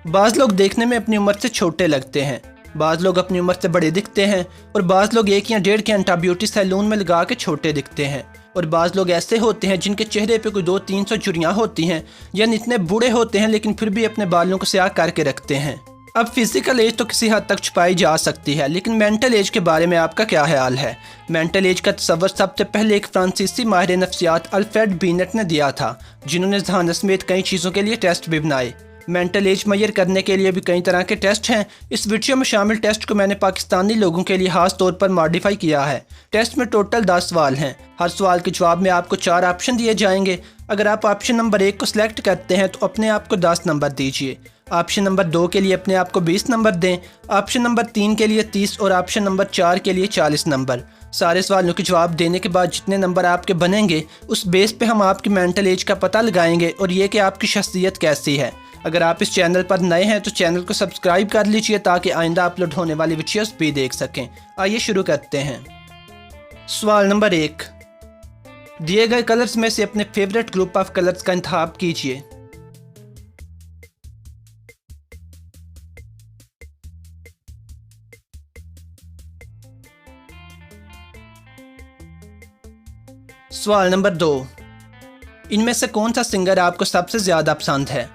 بعض لوگ دیکھنے میں اپنی عمر سے چھوٹے لگتے ہیں، بعض لوگ اپنی عمر سے بڑے دکھتے ہیں، اور بعض لوگ 1 یا 1.5 گھنٹہ بیوٹی سیلون میں لگا کے چھوٹے دکھتے ہیں، اور بعض لوگ ایسے ہوتے ہیں جن کے چہرے پہ کوئی 200-300 جھریاں ہوتی ہیں، یعنی اتنے بوڑھے ہوتے ہیں لیکن پھر بھی اپنے بالوں کو سیاہ کر کے رکھتے ہیں۔ اب فزیکل ایج تو کسی حد تک چھپائی جا سکتی ہے، لیکن مینٹل ایج کے بارے میں آپ کا کیا خیال ہے؟ مینٹل ایج کا تصور سب سے پہلے ایک فرانسیسی ماہر نفسیات الفریڈ بینٹ نے دیا تھا، جنہوں نے ذہانت سمیت کئی چیزوں کے لیے ٹیسٹ بھی بنائے۔ مینٹل ایج میئر کرنے کے لیے بھی کئی طرح کے ٹیسٹ ہیں۔ اس ویڈیو میں شامل ٹیسٹ کو میں نے پاکستانی لوگوں کے لیے خاص طور پر ماڈیفائی کیا ہے۔ ٹیسٹ میں ٹوٹل 10 سوال ہیں۔ ہر سوال کے جواب میں آپ کو 4 آپشن دیے جائیں گے۔ اگر آپ آپشن نمبر 1 کو سلیکٹ کرتے ہیں تو اپنے آپ کو 10 نمبر دیجیے، آپشن نمبر 2 کے لیے اپنے آپ کو 20 نمبر دیں، آپشن نمبر 3 کے لیے 30 اور آپشن نمبر 4 کے لیے 40 نمبر۔ سارے سوالوں کے جواب دینے کے بعد جتنے نمبر آپ کے بنیں گے اس بیس پہ ہم آپ کی مینٹل ایج کا پتہ لگائیں گے اور یہ کہ آپ کی شخصیت کیسی ہے۔ اگر آپ اس چینل پر نئے ہیں تو چینل کو سبسکرائب کر لیجئے تاکہ آئندہ اپلوڈ ہونے والی ویڈیوز بھی دیکھ سکیں۔ آئیے شروع کرتے ہیں۔ سوال نمبر 1، دیے گئے کلرز میں سے اپنے فیوریٹ گروپ آف کلرز کا انتخاب کیجئے۔ سوال نمبر 2، ان میں سے کون سا سنگر آپ کو سب سے زیادہ پسند ہے؟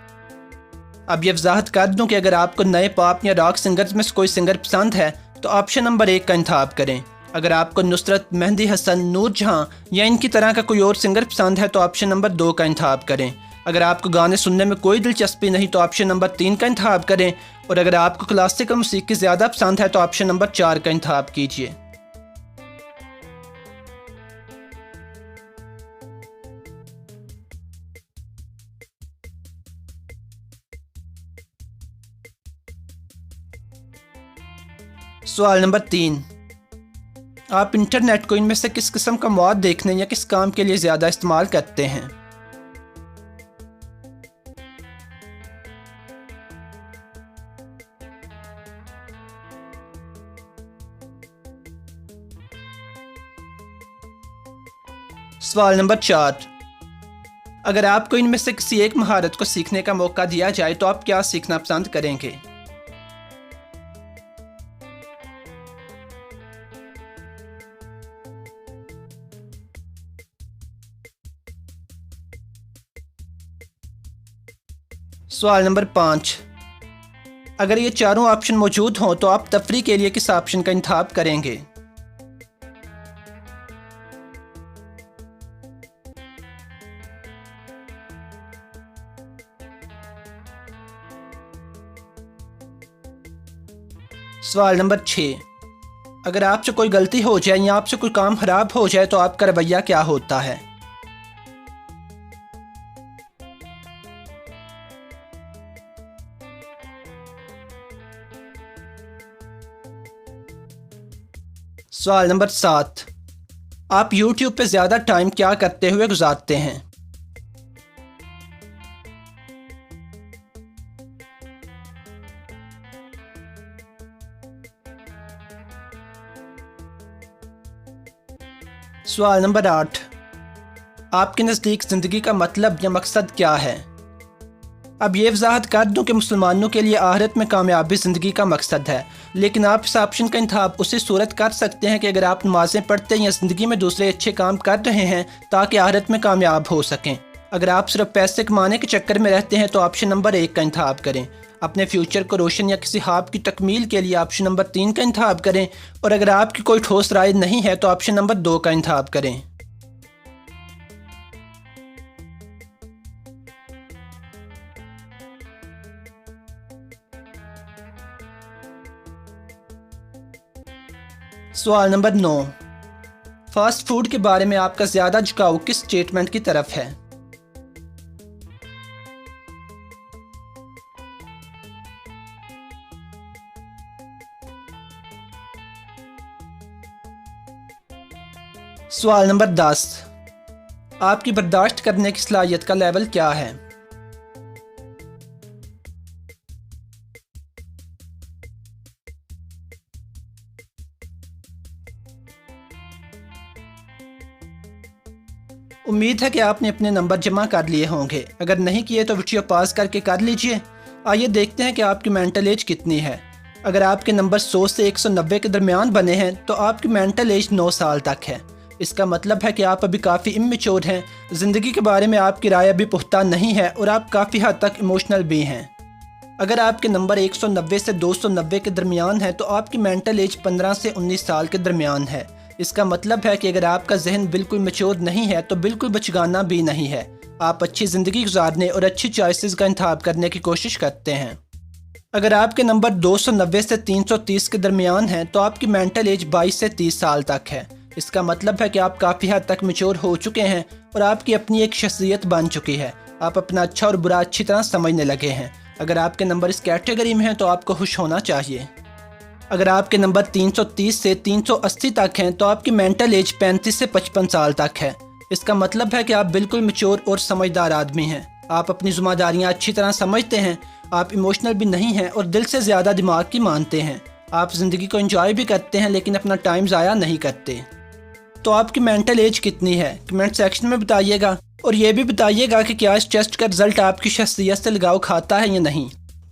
اب یہ وضاحت کر دوں کہ اگر آپ کو نئے پاپ یا راک سنگرز میں سے کوئی سنگر پسند ہے تو آپشن نمبر 1 کا انتخاب کریں۔ اگر آپ کو نصرت، مہدی حسن، نور جہاں یا ان کی طرح کا کوئی اور سنگر پسند ہے تو آپشن نمبر 2 کا انتخاب کریں۔ اگر آپ کو گانے سننے میں کوئی دلچسپی نہیں تو آپشن نمبر 3 کا انتخاب کریں، اور اگر آپ کو کلاسیکل موسیقی زیادہ پسند ہے تو آپشن نمبر 4 کا انتخاب کیجیے۔ سوال نمبر 3، آپ انٹرنیٹ کو ان میں سے کس قسم کا مواد دیکھنے یا کس کام کے لیے زیادہ استعمال کرتے ہیں؟ سوال نمبر 4، اگر آپ کو ان میں سے کسی ایک مہارت کو سیکھنے کا موقع دیا جائے تو آپ کیا سیکھنا پسند کریں گے؟ سوال نمبر 5، اگر یہ چاروں آپشن موجود ہوں تو آپ تفریح کے لیے کس آپشن کا انتخاب کریں گے؟ سوال نمبر 6، اگر آپ سے کوئی غلطی ہو جائے یا آپ سے کوئی کام خراب ہو جائے تو آپ کا رویہ کیا ہوتا ہے؟ سوال نمبر 7، آپ یوٹیوب پہ زیادہ ٹائم کیا کرتے ہوئے گزارتے ہیں؟ سوال نمبر 8، آپ کے نزدیک زندگی کا مطلب یا مقصد کیا ہے؟ اب یہ وضاحت کر دوں کہ مسلمانوں کے لیے آخرت میں کامیابی زندگی کا مقصد ہے، لیکن آپ اس آپشن کا انتخاب اسی صورت کر سکتے ہیں کہ اگر آپ نمازیں پڑھتے ہیں یا زندگی میں دوسرے اچھے کام کر رہے ہیں تاکہ آخرت میں کامیاب ہو سکیں۔ اگر آپ صرف پیسے کمانے کے چکر میں رہتے ہیں تو آپشن نمبر 1 کا انتخاب کریں، اپنے فیوچر کو روشن یا کسی خواب کی تکمیل کے لیے آپشن نمبر 3 کا انتخاب کریں، اور اگر آپ کی کوئی ٹھوس رائے نہیں ہے تو آپشن نمبر 2 کا انتخاب کریں۔ سوال نمبر 9، فاسٹ فوڈ کے بارے میں آپ کا زیادہ جھکاؤ کس اسٹیٹمنٹ کی طرف ہے؟ سوال نمبر 10، آپ کی برداشت کرنے کی صلاحیت کا لیول کیا ہے؟ امید ہے کہ آپ نے اپنے نمبر جمع کر لیے ہوں گے۔ اگر نہیں کیے تو ویڈیو پاز کر کے کر لیجئے۔ آئیے دیکھتے ہیں کہ آپ کی مینٹل ایج کتنی ہے۔ اگر آپ کے نمبر 100 سے 190 کے درمیان بنے ہیں تو آپ کی مینٹل ایج 9 سال تک ہے۔ اس کا مطلب ہے کہ آپ ابھی کافی اممیچور ہیں، زندگی کے بارے میں آپ کی رائے ابھی پختہ نہیں ہے اور آپ کافی حد تک ایموشنل بھی ہیں۔ اگر آپ کے نمبر 190 سے 290 کے درمیان ہے تو آپ کی مینٹل ایج 15 سے 19 سال کے درمیان ہے۔ اس کا مطلب ہے کہ اگر آپ کا ذہن بالکل میچور نہیں ہے تو بالکل بچگانہ بھی نہیں ہے، آپ اچھی زندگی گزارنے اور اچھی چوائسز کا انتخاب کرنے کی کوشش کرتے ہیں۔ اگر آپ کے نمبر 290 سے 330 کے درمیان ہیں تو آپ کی مینٹل ایج 22 سے 30 سال تک ہے۔ اس کا مطلب ہے کہ آپ کافی حد تک میچور ہو چکے ہیں اور آپ کی اپنی ایک شخصیت بن چکی ہے، آپ اپنا اچھا اور برا اچھی طرح سمجھنے لگے ہیں۔ اگر آپ کے نمبر اس کیٹیگری میں ہیں تو آپ کو خوش ہونا چاہیے۔ اگر آپ کے نمبر 330 سے 380 تک ہیں تو آپ کی مینٹل ایج 35 سے 55 سال تک ہے۔ اس کا مطلب ہے کہ آپ بالکل میچور اور سمجھدار آدمی ہیں، آپ اپنی ذمہ داریاں اچھی طرح سمجھتے ہیں، آپ ایموشنل بھی نہیں ہیں اور دل سے زیادہ دماغ کی مانتے ہیں، آپ زندگی کو انجوائے بھی کرتے ہیں لیکن اپنا ٹائم ضائع نہیں کرتے۔ تو آپ کی مینٹل ایج کتنی ہے کمنٹ سیکشن میں بتائیے گا، اور یہ بھی بتائیے گا کہ کیا اس ٹیسٹ کا رزلٹ آپ کی شخصیت سے لگاؤ کھاتا ہے یا نہیں۔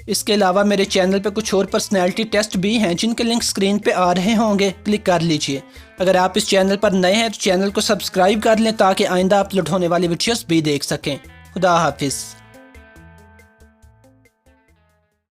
اس کے علاوہ میرے چینل پہ کچھ اور پرسنالٹی ٹیسٹ بھی ہیں جن کے لنک سکرین پہ آ رہے ہوں گے، کلک کر لیجئے۔ اگر آپ اس چینل پر نئے ہیں تو چینل کو سبسکرائب کر لیں تاکہ آئندہ اپلوڈ ہونے والی ویڈیوز بھی دیکھ سکیں۔ خدا حافظ۔